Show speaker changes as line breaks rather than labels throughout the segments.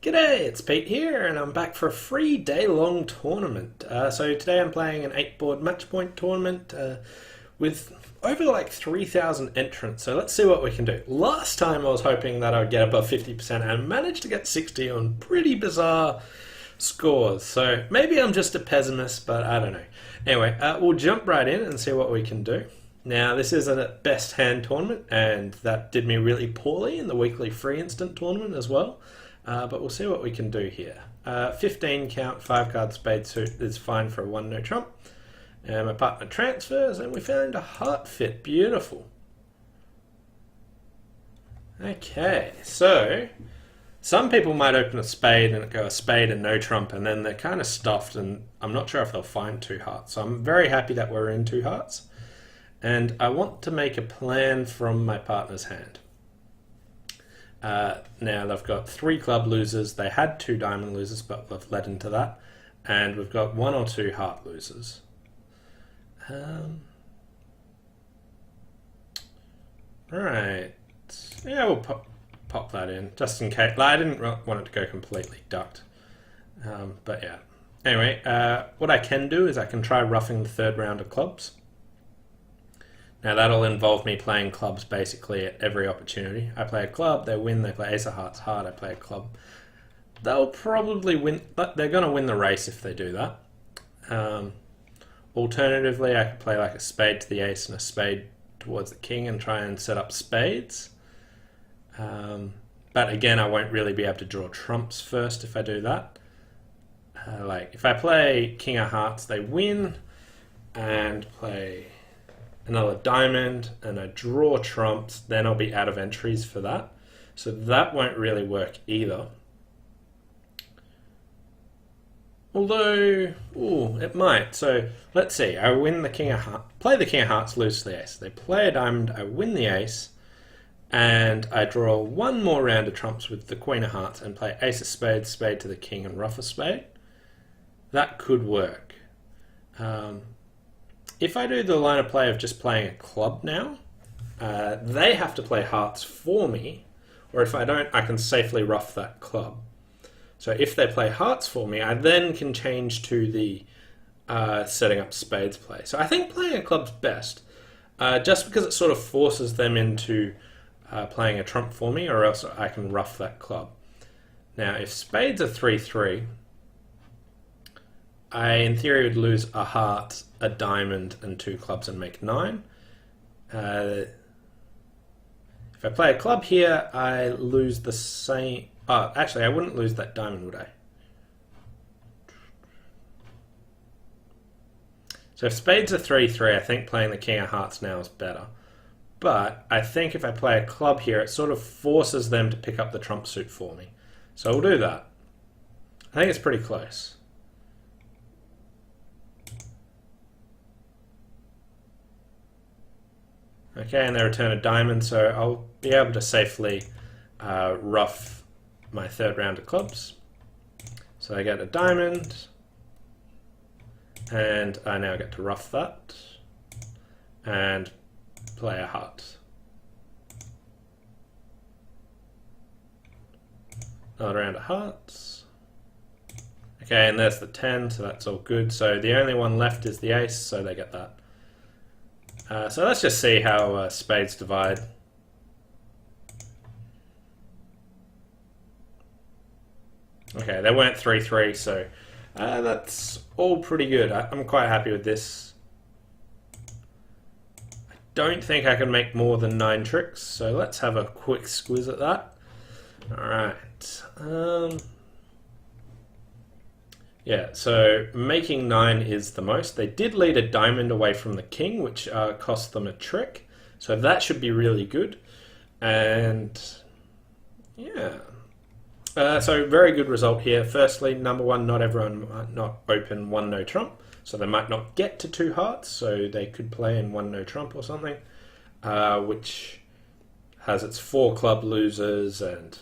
G'day, it's Pete here, and I'm back for a free day-long tournament. So today I'm playing an 8-board Matchpoint tournament with over like 3,000 entrants. So let's see what we can do. Last time I was hoping that I would get above 50% and I managed to get 60 on pretty bizarre scores. So maybe I'm just a pessimist, but I don't know. Anyway, we'll jump right in and see what we can do. Now, this is a best hand tournament, and that did me really poorly in the weekly free instant tournament as well. But we'll see what we can do here. 15 count, 5 card spade suit is fine for a 1 no trump. And my partner transfers, and we found a heart fit. Beautiful. Okay, so some people might open a spade and go a spade and no trump, and then they're kind of stuffed, and I'm not sure if they'll find 2 hearts. So I'm very happy that we're in 2 hearts. And I want to make a plan from my partner's hand. Now they've got 3 club losers. They had 2 diamond losers, but they've led into that. And we've got 1 or 2 heart losers. Right. Yeah, we'll pop that in, just in case. I didn't want it to go completely ducked. But yeah. Anyway, what I can do is I can try roughing the 3rd round of clubs. Now that'll involve me playing clubs basically at every opportunity. I play a club, they win, they play ace of hearts hard, I play a club. They'll probably win, but they're going to win the race if they do that. Alternatively, I could play like a spade to the ace and a spade towards the king and try and set up spades. But again, I won't really be able to draw trumps first if I do that. Like if I play king of hearts, they win, and play another diamond, and I draw trumps, then I'll be out of entries for that. So that won't really work either. Although, it might. So let's see. I win the king of hearts, play the king of hearts, lose the ace. They play a diamond, I win the ace, and I draw 1 more round of trumps with the queen of hearts and play ace of spades, spade to the king, and ruff a spade. That could work. If I do the line of play of just playing a club now, they have to play hearts for me, or if I don't, I can safely ruff that club. So if they play hearts for me, I then can change to the setting up spades play. So I think playing a club's best, just because it sort of forces them into playing a trump for me, or else I can ruff that club. Now, if spades are 3-3, I, in theory, would lose a heart, a diamond, and 2 clubs and make 9. If I play a club here, I lose the same... Oh, actually, I wouldn't lose that diamond, would I? So if spades are 3-3, I think playing the king of hearts now is better. But I think if I play a club here, it sort of forces them to pick up the trump suit for me. So we'll do that. I think it's pretty close. Okay, and they return a diamond, so I'll be able to safely ruff my 3rd round of clubs. So I get a diamond, and I now get to ruff that, and play a heart. Another round of hearts. Okay, and there's the 10, so that's all good. So the only one left is the ace, so they get that. So let's just see how spades divide. Okay, they weren't 3-3, so that's all pretty good. I'm quite happy with this. I don't think I can make more than 9 tricks, so let's have a quick squiz at that. Alright. Yeah, so making 9 is the most. They did lead a diamond away from the king, which cost them a trick. So that should be really good. And yeah. So very good result here. Firstly, number 1, not everyone might not open 1 no trump. So they might not get to 2 hearts. So they could play in 1 no trump or something. Which has its 4 club losers and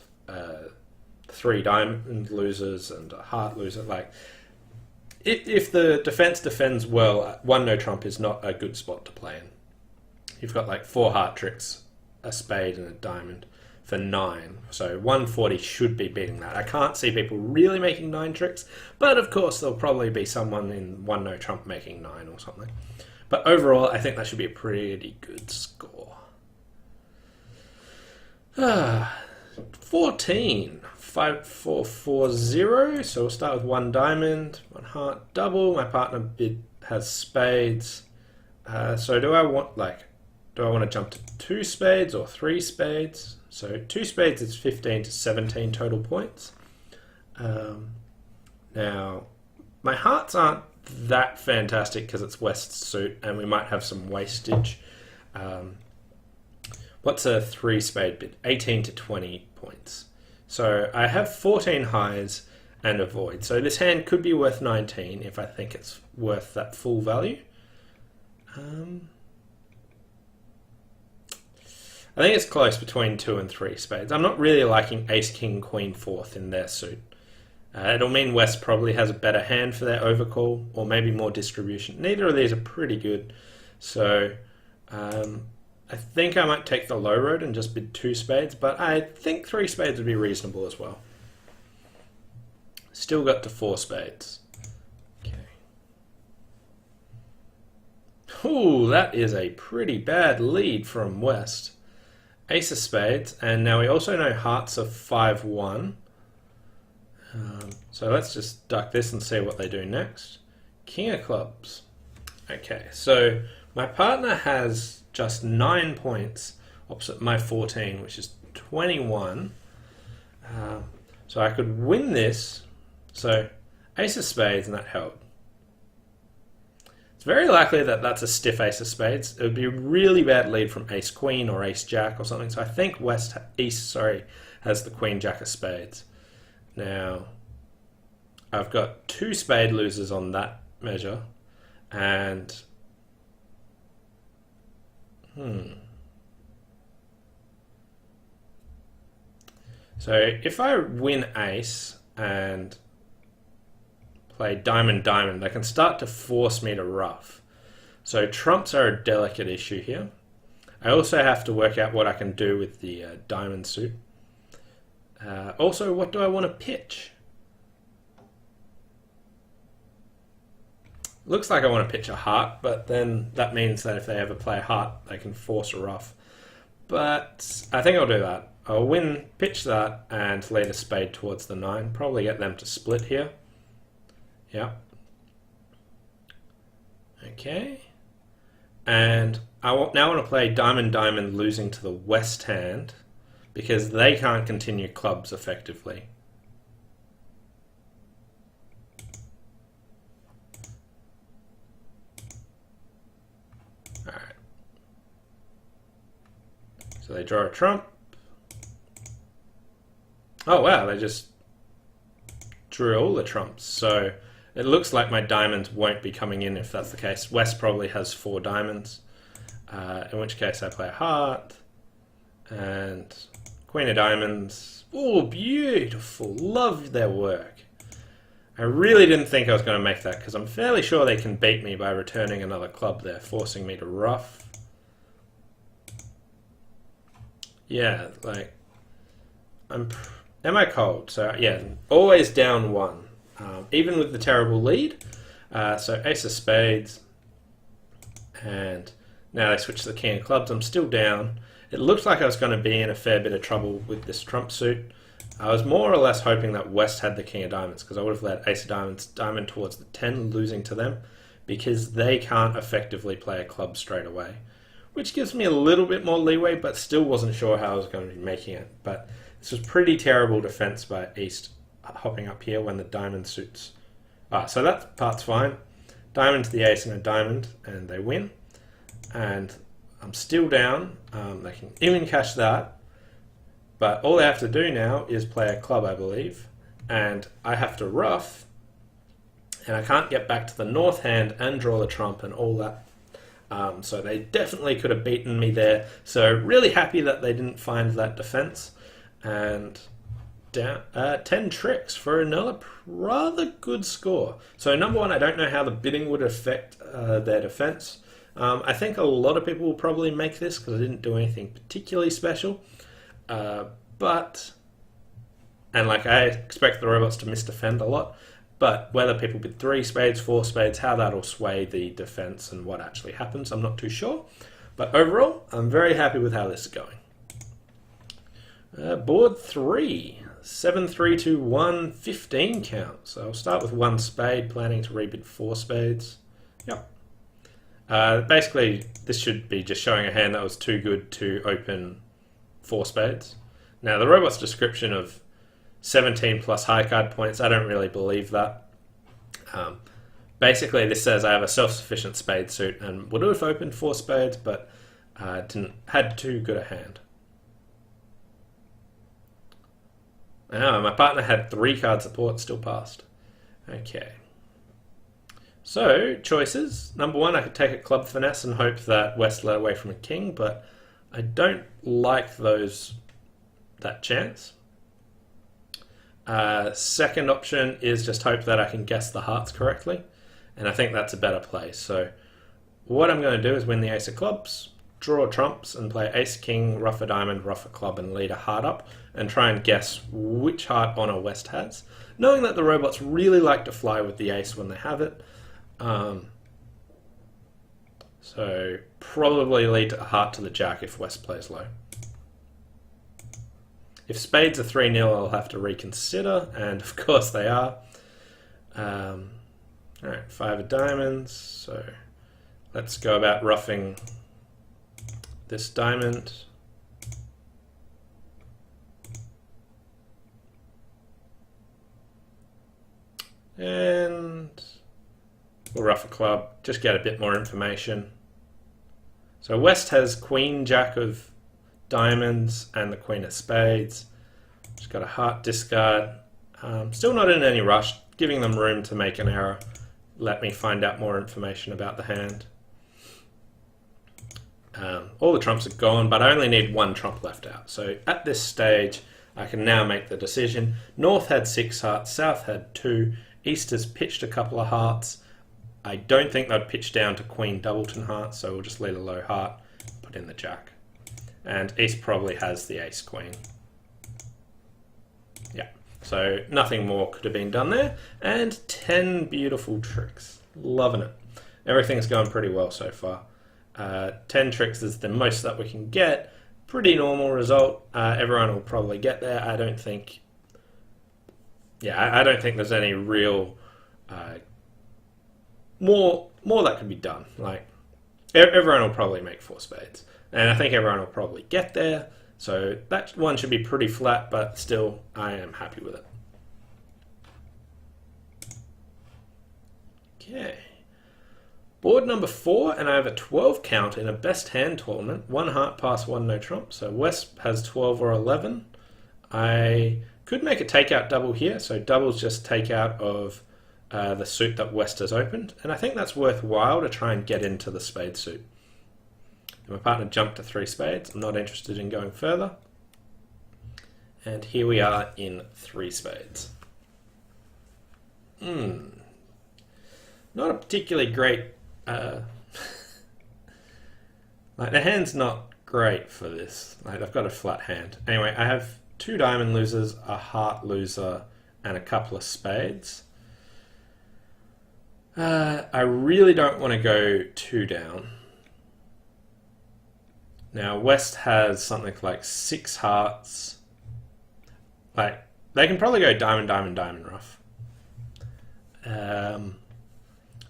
3 diamond losers and a heart loser. Like, if the defense defends well, 1 no trump is not a good spot to play in. You've got like 4 heart tricks, a spade and a diamond. for 9. So 140 should be beating that. I can't see people really making 9 tricks, but of course there'll probably be someone in 1 no trump making 9 or something. But overall, I think that should be a pretty good score. 14. 5, 4, 4, 0. So we'll start with 1 diamond, 1 heart, double. My partner has spades. So do I want to jump to 2 spades or 3 spades? So 2 spades is 15 to 17 total points. Now, my hearts aren't that fantastic because it's West suit and we might have some wastage. What's a 3 spade bid? 18 to 20 points. So I have 14 highs and a void. So this hand could be worth 19 if I think it's worth that full value. I think it's close between 2 and 3 spades. I'm not really liking ace, king, queen, 4th in their suit. It'll mean West probably has a better hand for their overcall or maybe more distribution. Neither of these are pretty good. So I think I might take the low road and just bid 2 spades, but I think 3 spades would be reasonable as well. Still got to 4 spades. Okay. Ooh, that is a pretty bad lead from West. Ace of spades, and now we also know hearts of 5-1. So let's just duck this and see what they do next. King of clubs. Okay, so my partner has just 9 points opposite my 14, which is 21. So I could win this. So ace of spades, and that held. It's very likely that that's a stiff ace of spades. It would be a really bad lead from ace queen or ace jack or something. So I think East has the queen jack of spades. Now I've got 2 spade losers on that measure, and so if I win ace and play diamond, diamond, they can start to force me to ruff. So trumps are a delicate issue here. I also have to work out what I can do with the diamond suit. Also, what do I want to pitch? Looks like I want to pitch a heart, but then that means that if they ever play a heart, they can force a ruff. But I think I'll do that. I'll pitch that, and lead a spade towards the 9. Probably get them to split here. Yeah. Okay. And I now want to play diamond, diamond, losing to the West hand, because they can't continue clubs effectively. Alright. So they draw a trump. Oh wow, they just drew all the trumps. So it looks like my diamonds won't be coming in if that's the case. West probably has 4 diamonds, in which case I play a heart and queen of diamonds. Oh, beautiful. Love their work. I really didn't think I was going to make that because I'm fairly sure they can beat me by returning another club there, forcing me to ruff. Yeah, like, am I cold? So yeah, always down 1, even with the terrible lead. So ace of spades, and now they switch to the king of clubs. I'm still down. It looked like I was going to be in a fair bit of trouble with this trump suit. I was more or less hoping that West had the king of diamonds because I would have led ace of diamonds, diamond towards the 10, losing to them because they can't effectively play a club straight away, which gives me a little bit more leeway, but still wasn't sure how I was going to be making it. But this was pretty terrible defense by East, hopping up here when the diamond suits. So that part's fine. Diamond to the ace and a diamond, and they win. And I'm still down. They can even cash that. But all they have to do now is play a club, I believe. And I have to ruff. And I can't get back to the north hand and draw the trump and all that. So they definitely could have beaten me there. So really happy that they didn't find that defense. And down 10 tricks for another rather good score. So number 1, I don't know how the bidding would affect their defense. I think a lot of people will probably make this because I didn't do anything particularly special. and like I expect the robots to misdefend a lot, but whether people bid 3 spades, 4 spades, how that'll sway the defense and what actually happens, I'm not too sure. But overall, I'm very happy with how this is going. Board 3, 7, 3, 2, 1, 15 count. So I'll start with 1 spade, planning to rebid 4 spades. Yep. Basically, this should be just showing a hand that was too good to open 4 spades. Now, the robot's description of 17 plus high card points, I don't really believe that. Basically, this says I have a self-sufficient spade suit and would have opened 4 spades, but had too good a hand. My partner had 3 card support, still passed. Okay. So, choices. Number 1, I could take a club finesse and hope that West led away from a king, but I don't like that chance. Second option is just hope that I can guess the hearts correctly, and I think that's a better play. So, what I'm going to do is win the ace of clubs, draw trumps, and play ace king, rough a diamond, rough a club, and lead a heart up, and try and guess which heart honor West has, knowing that the robots really like to fly with the ace when they have it. So probably lead a heart to the jack if West plays low. If spades are 3-0, I'll have to reconsider, and of course they are. Alright, 5 of diamonds, so let's go about roughing this diamond. And we'll rough a club, just get a bit more information. So West has queen, jack of diamonds, and the queen of spades. Just got a heart discard. Still not in any rush, giving them room to make an error. Let me find out more information about the hand. All the trumps are gone, but I only need 1 trump left out. So at this stage, I can now make the decision. North had 6 hearts, South had 2. East has pitched a couple of hearts. I don't think they'd pitch down to queen doubleton hearts, so we'll just lead a low heart, put in the jack. And East probably has the ace queen. Yeah, so nothing more could have been done there. And 10 beautiful tricks. Loving it. Everything's going pretty well so far. 10 tricks is the most that we can get. Pretty normal result. Everyone will probably get there. I don't think there's any real more that can be done. Like everyone will probably make 4 spades, and I think everyone will probably get there. So that one should be pretty flat, but still, I am happy with it. Okay, board number 4, and I have a 12 count in a best hand tournament. 1 heart pass, 1 no trump. So West has 12 or 11. I could make a takeout double here, so doubles just take out of the suit that West has opened, and I think that's worthwhile to try and get into the spade suit. And my partner jumped to 3 spades. I'm not interested in going further. And here we are in 3 spades. Not a particularly great... like the hand's not great for this. Like I've got a flat hand. Anyway, I have 2 diamond losers, a heart loser, and a couple of spades. I really don't want to go 2 down. Now, West has something like 6 hearts. Like, they can probably go diamond, diamond, diamond rough.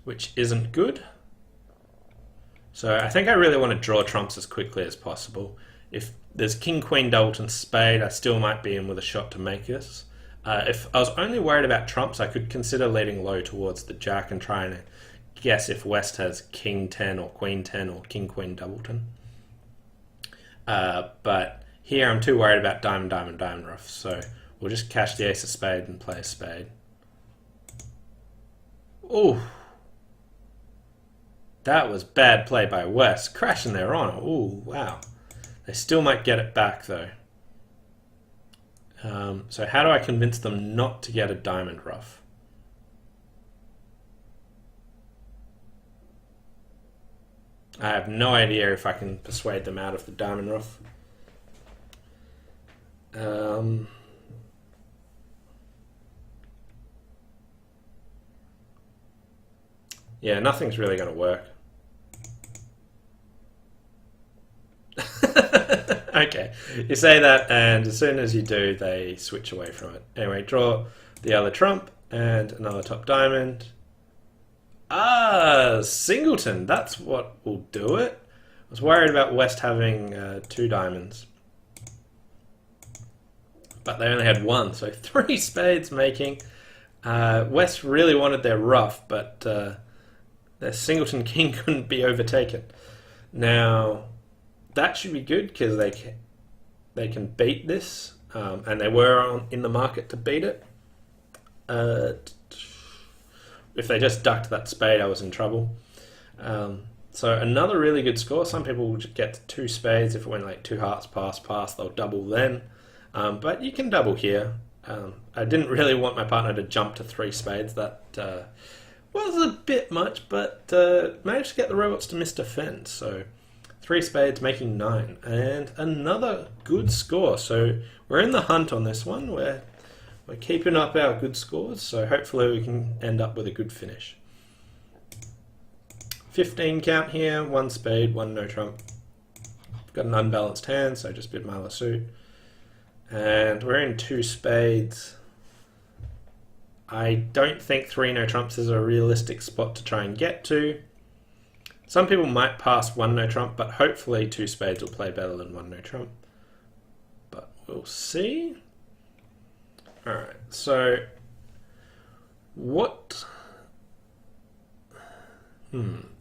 Which isn't good. So I think I really want to draw trumps as quickly as possible. If there's king, queen, doubleton, spade, I still might be in with a shot to make this. If I was only worried about trumps, I could consider leading low towards the jack and trying to guess if West has king 10 or queen 10 or king, queen, doubleton. But here I'm too worried about diamond, diamond, diamond rough, so we'll just cash the ace of spade and play a spade. Ooh. That was bad play by West, crashing their honor. Ooh, wow. They still might get it back though. So how do I convince them not to get a diamond rough? I have no idea if I can persuade them out of the diamond rough. Um, yeah, nothing's really going to work. Okay, you say that, and as soon as you do, they switch away from it. Anyway, draw the other trump and another top diamond. Ah, singleton. That's what will do it. I was worried about West having two diamonds, but they only had one, so three spades making. West really wanted their ruff, but their singleton king couldn't be overtaken. Now, that should be good because they can beat this, and they were in the market to beat it. If they just ducked that spade, I was in trouble. So another really good score. Some people will get to two spades. If it went like two hearts, pass, they'll double then. But you can double here. I didn't really want my partner to jump to three spades. That was a bit much, but managed to get the robots to misdefend. So three spades making 9. And another good score. So we're in the hunt on this one. We're keeping up our good scores, so hopefully we can end up with a good finish. 15 count here, 1 spade, 1 no trump. Got an unbalanced hand, so just bid mile a suit. And we're in 2 spades. I don't think 3 no trumps is a realistic spot to try and get to. Some people might pass 1 no trump, but hopefully 2 spades will play better than 1 no trump. But we'll see. Alright, so what?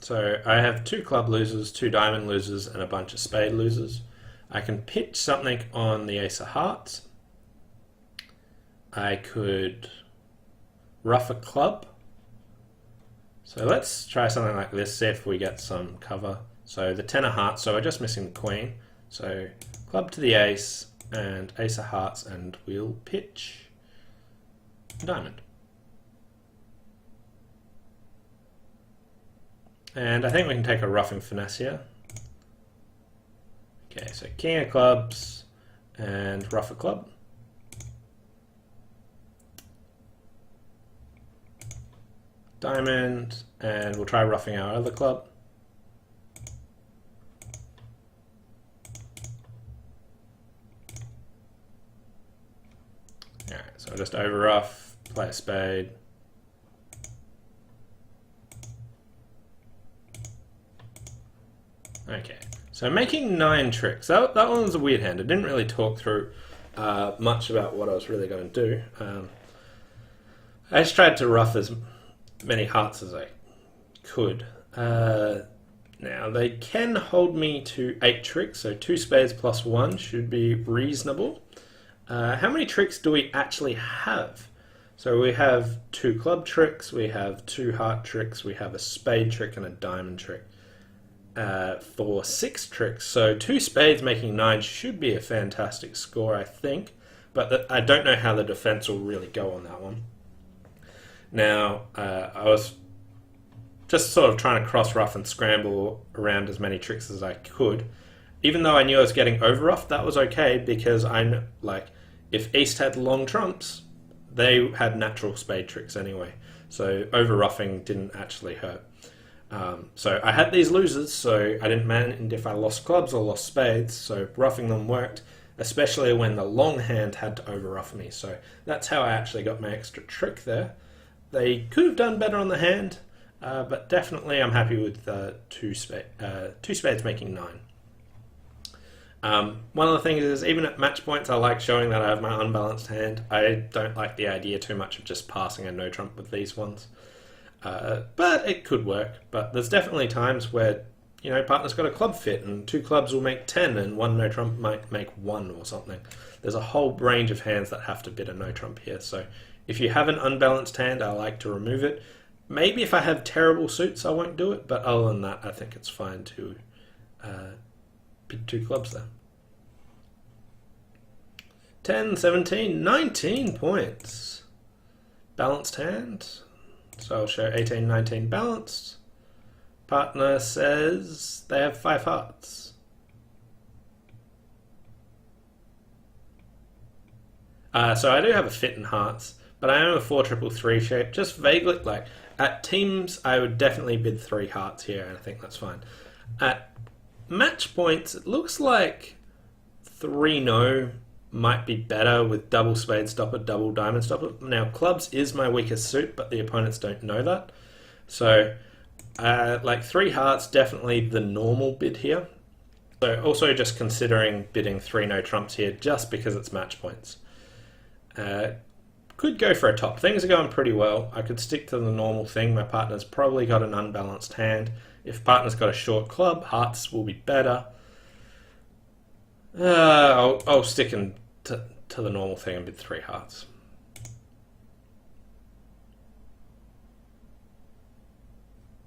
So I have 2 club losers, 2 diamond losers, and a bunch of spade losers. I can pitch something on the ace of hearts. I could ruff a club. So let's try something like this, see if we get some cover. So the 10 of hearts, so we're just missing the queen. So club to the ace and ace of hearts, and we'll pitch diamond. And I think we can take a roughing finesse here. Okay, so king of clubs and ruff a club. Diamond, and we'll try roughing our other club. Alright, so I'll just over rough, play a spade. Okay, so making 9 tricks. That one was a weird hand. I didn't really talk through much about what I was really going to do. I just tried to rough as many hearts as I could. Now, they can hold me to 8 tricks, so 2 spades plus 1 should be reasonable. How many tricks do we actually have? So we have 2 club tricks, we have 2 heart tricks, we have a spade trick and a diamond trick. For 6 tricks, so 2 spades making 9 should be a fantastic score, I think, but I don't know how the defense will really go on that one. Now, I was just sort of trying to cross rough and scramble around as many tricks as I could. Even though I knew I was getting over rough, that was okay, because if East had long trumps, they had natural spade tricks anyway, so over roughing didn't actually hurt. So I had these losers, so I didn't mind if I lost clubs or lost spades, so roughing them worked, especially when the long hand had to over rough me. So that's how I actually got my extra trick there. They could have done better on the hand, but definitely I'm happy with 2 spades making 9. One of the things is, even at match points, I like showing that I have my unbalanced hand. I don't like the idea too much of just passing a no trump with these ones. But it could work. But there's definitely times where, partner's got a club fit and 2 clubs will make 10 and 1 no trump might make 1 or something. There's a whole range of hands that have to bid a no trump here. So if you have an unbalanced hand, I like to remove it. Maybe if I have terrible suits, I won't do it. But other than that, I think it's fine to bid 2 clubs there. 10, 17, 19 points. Balanced hand. So I'll show 18, 19 balanced. Partner says they have 5 hearts. So I do have a fit in hearts, but I am a 4-3-3 shape. Just vaguely, like at teams, I would definitely bid 3 hearts here, and I think that's fine. At match points, it looks like 3-no might be better with double spade stopper, double diamond stopper. Now, clubs is my weakest suit, but the opponents don't know that. So, like 3 hearts, definitely the normal bid here. So, also just considering bidding 3-no trumps here just because it's match points. Could go for a top. Things are going pretty well. I could stick to the normal thing. My partner's probably got an unbalanced hand. If partner's got a short club, hearts will be better. I'll stick to the normal thing and bid 3 hearts.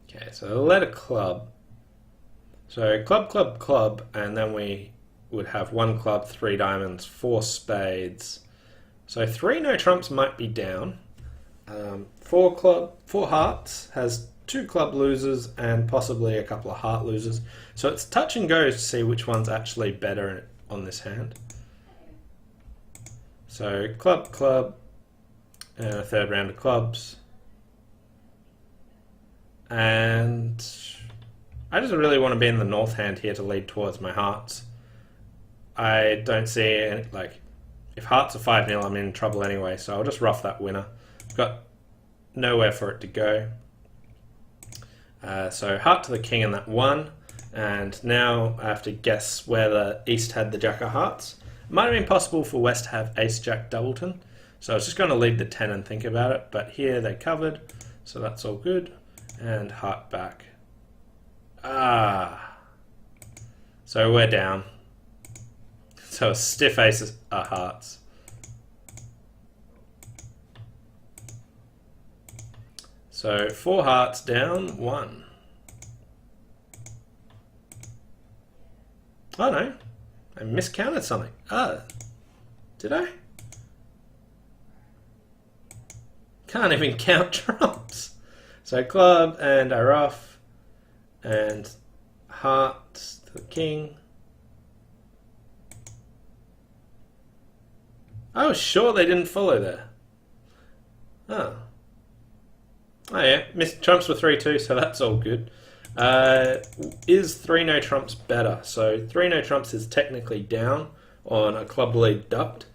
Okay, so let a club. So club, club, club, and then we would have 1 club, 3 diamonds, 4 spades. So 3 no trumps might be down. 4 hearts has 2 club losers and possibly a couple of heart losers. So it's touch and go to see which one's actually better on this hand. So club, club, and a 3rd round of clubs. And I just really want to be in the north hand here to lead towards my hearts. I don't see any, like, if hearts are 5-0, I'm in trouble anyway, so I'll just rough that winner. I've got nowhere for it to go. So heart to the king in that 1, and now I have to guess where the east had the jack of hearts. It might have been possible for west to have ace jack doubleton, so I was just going to leave the 10 and think about it, but here they covered, so that's all good. And heart back. So we're down. So a stiff ace are hearts. So 4 hearts down, 1. Oh no, I miscounted something. Did I? Can't even count trumps. So club, and I rough, and hearts to the king. I was sure they didn't follow there. Oh yeah, missed trumps were 3-2, so that's all good. Is 3-no trumps better? So 3-no trumps is technically down on a club lead ducked.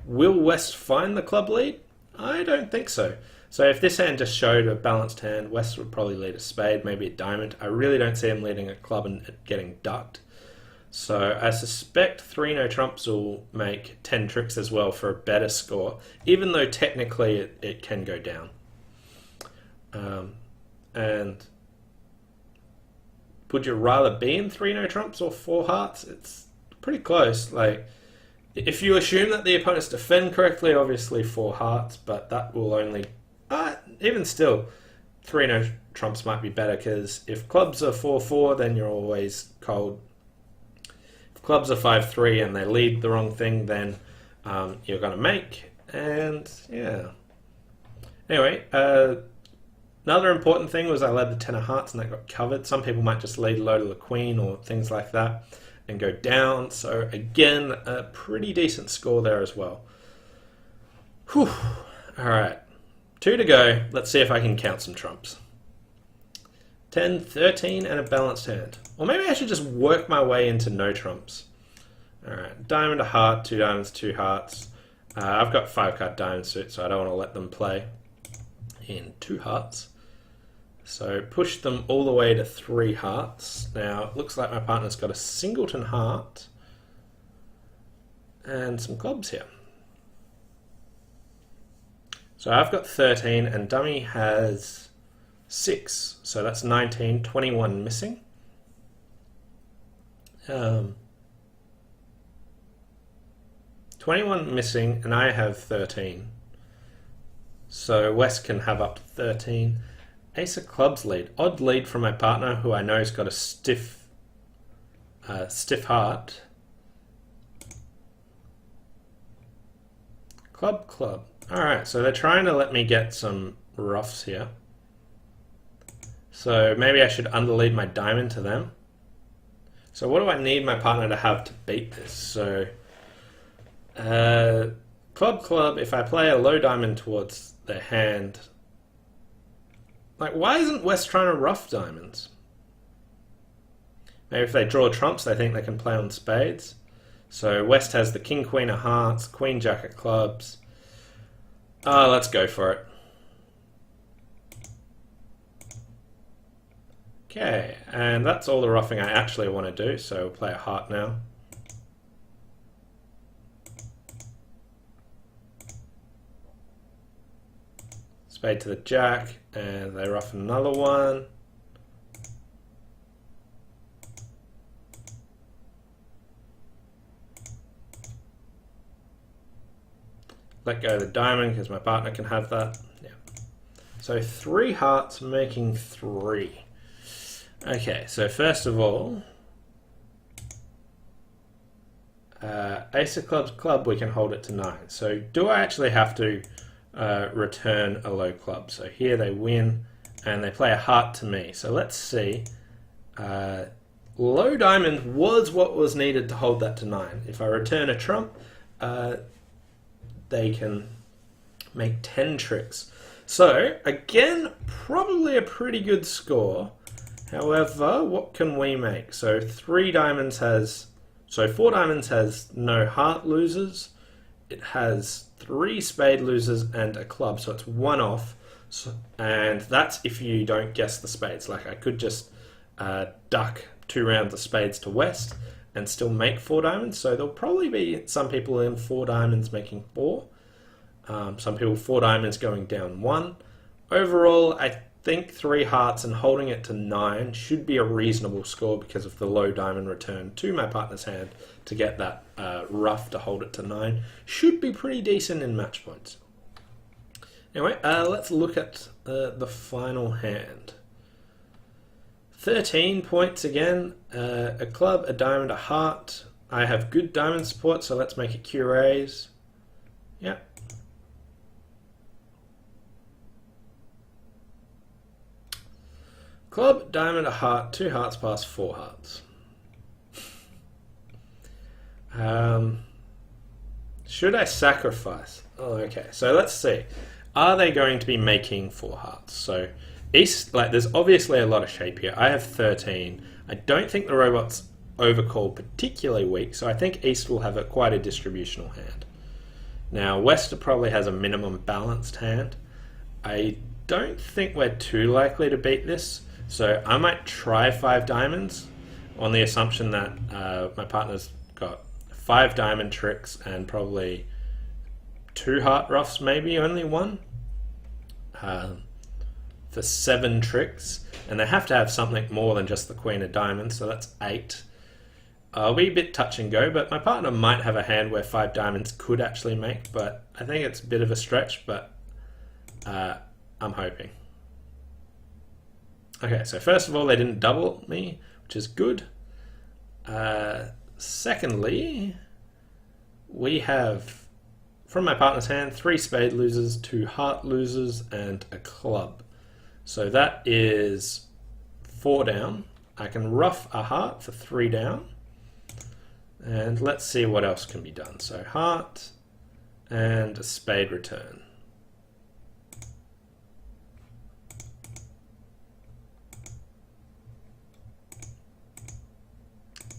Will West find the club lead? I don't think so. So if this hand just showed a balanced hand, West would probably lead a spade, maybe a diamond. I really don't see him leading a club and getting ducked. So I suspect 3-no trumps will make 10 tricks as well for a better score, even though technically it can go down. And would you rather be in 3-no trumps or 4 hearts? It's pretty close. Like, if you assume that the opponents defend correctly, obviously 4 hearts, but that will only... even still, 3-no trumps might be better, because if clubs are 4-4, then you're always cold. If clubs are 5-3 and they lead the wrong thing, then you're going to make. And, yeah. Anyway, another important thing was I led the 10 of hearts and that got covered. Some people might just lead low to the queen or things like that and go down. So again, a pretty decent score there as well. Whew. All right, 2 to go. Let's see if I can count some trumps. 10, 13, and a balanced hand. Or maybe I should just work my way into no trumps. All right, diamond, a heart, 2 diamonds, 2 hearts. I've got 5-card diamond suit, so I don't want to let them play in 2 hearts. So push them all the way to 3 hearts. Now it looks like my partner's got a singleton heart and some clubs here. So I've got 13 and dummy has 6, so that's 19, 21 missing. 21 missing and I have 13. So West can have up to 13. Ace of clubs lead. Odd lead from my partner, who I know has got a stiff heart. Club, club. Alright, so they're trying to let me get some roughs here. So maybe I should underlead my diamond to them. So what do I need my partner to have to beat this? So Club, club, if I play a low diamond towards their hand... Like, why isn't West trying to ruff diamonds? Maybe if they draw trumps, they think they can play on spades. So West has the king, queen of hearts, queen, jack of clubs. Let's go for it. Okay, and that's all the ruffing I actually want to do, so we'll play a heart now. Spade to the jack, and they ruff another one. Let go of the diamond because my partner can have that. Yeah. So 3 hearts making 3. Okay, so first of all, ace of clubs club, we can hold it to 9. So do I actually have to return a low club? So here they win and they play a heart to me. So let's see. Low diamond was what was needed to hold that to 9. If I return a trump, they can make 10 tricks. So again, probably a pretty good score. However, what can we make? So 4 diamonds has no heart losers. It has 3 spade losers and a club, so it's 1 off. So, and that's if you don't guess the spades. Like I could just duck 2 rounds of spades to West and still make 4 diamonds. So there'll probably be some people in 4 diamonds making 4. Some people 4 diamonds going down 1. Overall, I think 3 hearts and holding it to 9 should be a reasonable score because of the low diamond return to my partner's hand to get that ruff to hold it to 9. Should be pretty decent in match points. Anyway, let's look at the final hand. 13 points again, a club, a diamond, a heart. I have good diamond support, so let's make it curays. Yeah. Club, diamond, a heart, 2 hearts past 4 hearts. Should I sacrifice? Oh, okay. So let's see. Are they going to be making 4 hearts? So East, like there's obviously a lot of shape here. I have 13. I don't think the robot's overcall particularly weak, so I think East will have quite a distributional hand. Now West probably has a minimum balanced hand. I don't think we're too likely to beat this. So I might try 5 diamonds on the assumption that my partner's got 5 diamond tricks and probably 2 heart ruffs, maybe only 1, for 7 tricks. And they have to have something more than just the queen of diamonds, so that's 8. I'll be a bit touch and go, but my partner might have a hand where 5 diamonds could actually make, but I think it's a bit of a stretch, but I'm hoping. Okay, so first of all, they didn't double me, which is good. Secondly, we have, from my partner's hand, 3 spade losers, 2 heart losers, and a club. So that is 4 down. I can ruff a heart for 3 down. And let's see what else can be done. So heart and a spade return.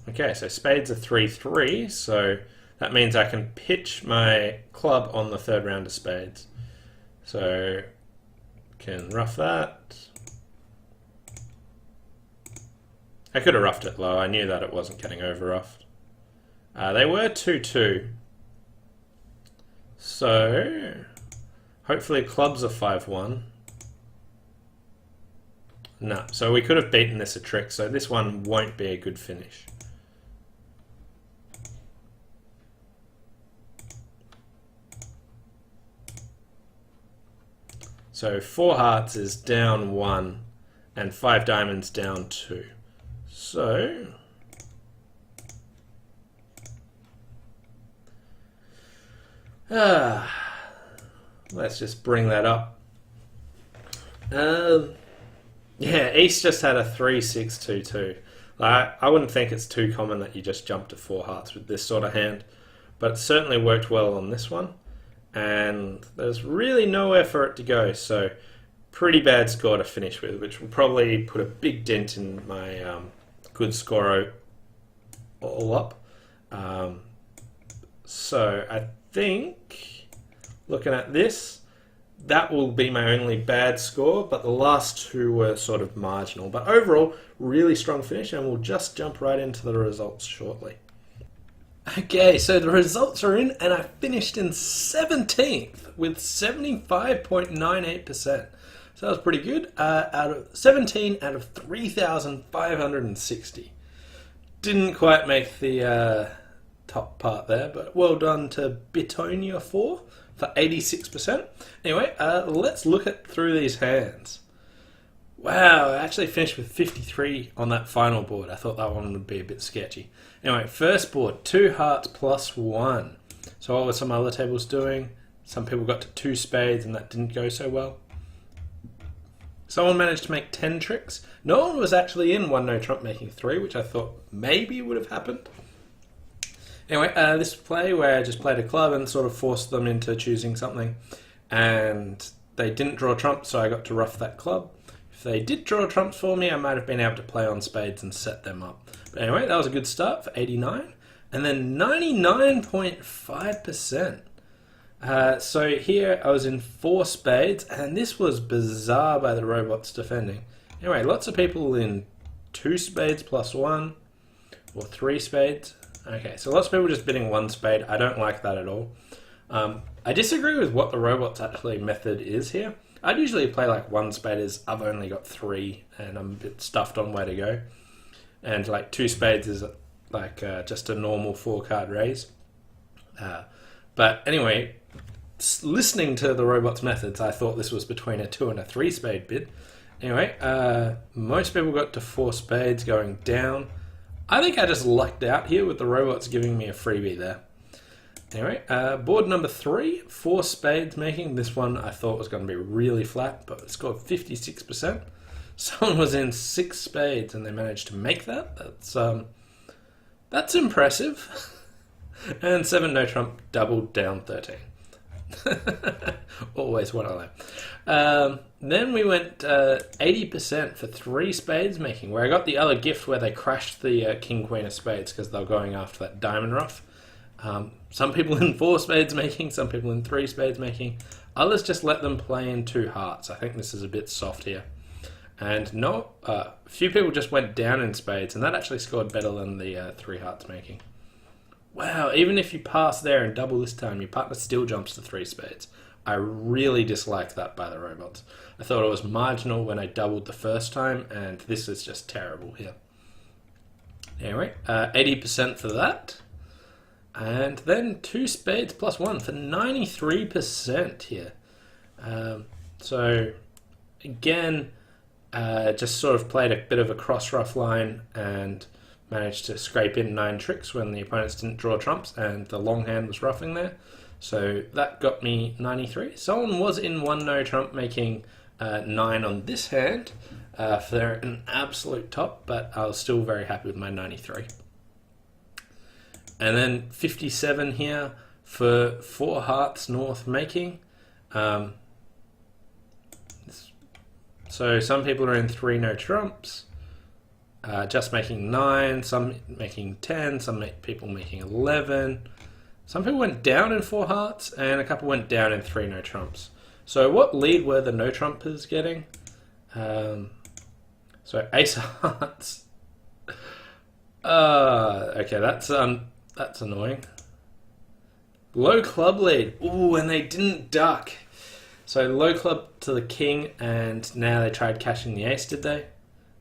Okay, so spades are 3-3, so that means I can pitch my club on the 3rd round of spades. So can ruff that. I could have ruffed it low. I knew that it wasn't getting over ruffed. They were 2-2. So hopefully clubs are 5-1. No, so we could have beaten this a trick, so this one won't be a good finish. So 4 hearts is down 1 and 5 diamonds down 2. So let's just bring that up. Yeah, East just had a 3-6-2-2. I wouldn't think it's too common that you just jump to 4 hearts with this sort of hand, but it certainly worked well on this one. and there's really nowhere for it to go, so pretty bad score to finish with, which will probably put a big dent in my good score all up. So I think, looking at this, that will be my only bad score, but the last two were sort of marginal. But overall, really strong finish, and we'll just jump right into the results shortly. Okay, so the results are in, and I finished in 17th with 75.98%. So that was pretty good. Out of 17 out of 3,560. Didn't quite make the top part there, but well done to Bitonia 4 for 86%. Anyway, let's look through these hands. Wow, I actually finished with 53 on that final board. I thought that one would be a bit sketchy. Anyway, first board, 2 hearts plus 1. So what were some other tables doing? Some people got to 2 spades and that didn't go so well. Someone managed to make 10 tricks. No one was actually in 1 no trump making 3, which I thought maybe would have happened. Anyway, this play where I just played a club and sort of forced them into choosing something. And they didn't draw trumps, so I got to rough that club. If they did draw trumps for me, I might have been able to play on spades and set them up. But anyway, that was a good start for 89. And then 99.5%. So here I was in 4 spades, and this was bizarre by the robots defending. Anyway, lots of people in 2 spades plus 1, or 3 spades. Okay, so lots of people just bidding 1 spade. I don't like that at all. I disagree with what the robots actually method is here. I'd usually play like 1 spade is I've only got 3 and I'm a bit stuffed on where to go. And like 2 spades is like just a normal 4-card raise. But anyway, listening to the robots' methods, I thought this was between a 2 and a 3 spade bid. Anyway, most people got to 4 spades going down. I think I just lucked out here with the robots giving me a freebie there. Anyway, board number 3, 4 spades making. This one I thought was going to be really flat, but it scored 56%. Someone was in 6 spades and they managed to make that. That's impressive. And 7 no trump, doubled down 13. Always what I like. Then we went 80% for 3 spades making, where I got the other gift where they crashed the king queen of spades because they were going after that diamond ruff. Some people in 4 spades making, some people in 3 spades making. Others just let them play in 2 hearts. I think this is a bit soft here. And a few people just went down in spades, and that actually scored better than the 3 hearts making. Wow, even if you pass there and double this time, your partner still jumps to 3 spades. I really dislike that by the robots. I thought it was marginal when I doubled the first time, and this is just terrible here. Anyway, 80% for that. And then 2 spades plus 1 for 93% here. So, again, just sort of played a bit of a cross-rough line and managed to scrape in 9 tricks when the opponents didn't draw trumps and the long hand was roughing there. So that got me 93. Someone was in 1 no trump making 9 on this hand for an absolute top, but I was still very happy with my 93. And then 57 here for 4 hearts north making. So some people are in 3 no trumps, just making 9, some making 10, some people making 11. Some people went down in 4 hearts, and a couple went down in 3 no trumps. So what lead were the no trumpers getting? So ace of hearts. Okay, that's annoying. Low club lead. Ooh, and they didn't duck. So low club to the king, and now they tried cashing the ace, did they?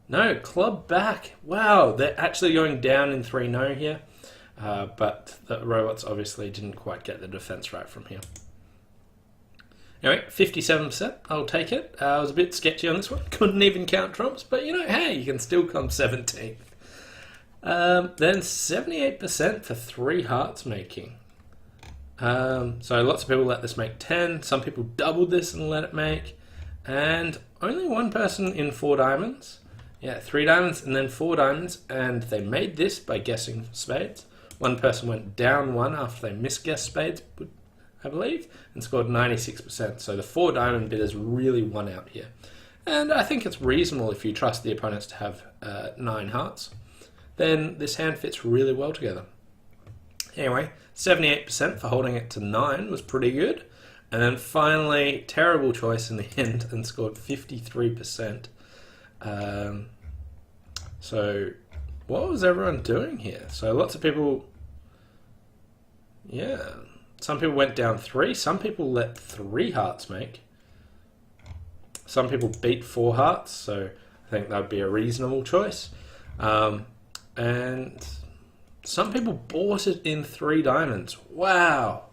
No, club back. Wow, they're actually going down in 3 no here. But the robots obviously didn't quite get the defense right from here. Anyway, 57%, I'll take it. I was a bit sketchy on this one. Couldn't even count trumps, but hey, you can still come 17th. Then 78% for 3 hearts making. So lots of people let this make 10. Some people doubled this and let it make. And only one person in 4 diamonds. Yeah, 3 diamonds and then 4 diamonds. And they made this by guessing spades. One person went down 1 after they misguessed spades. I believe, and scored 96%. So the 4 diamond bidders really won out here. And I think it's reasonable if you trust the opponents to have 9 hearts. Then this hand fits really well together. Anyway, 78% for holding it to 9 was pretty good. And then finally, terrible choice in the end and scored 53%. So what was everyone doing here? So lots of people, yeah, some people went down 3. Some people let 3 hearts make. Some people beat 4 hearts, so I think that would be a reasonable choice. And some people bought it in 3 diamonds. Wow.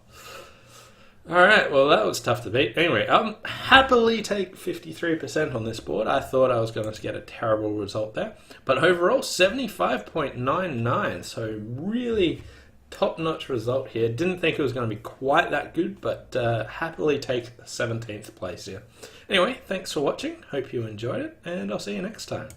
Alright, well that was tough to beat. Anyway, happily take 53% on this board. I thought I was going to get a terrible result there. But overall, 75.99, so really top-notch result here. Didn't think it was going to be quite that good, but happily take 17th place here. Anyway, thanks for watching. Hope you enjoyed it, and I'll see you next time.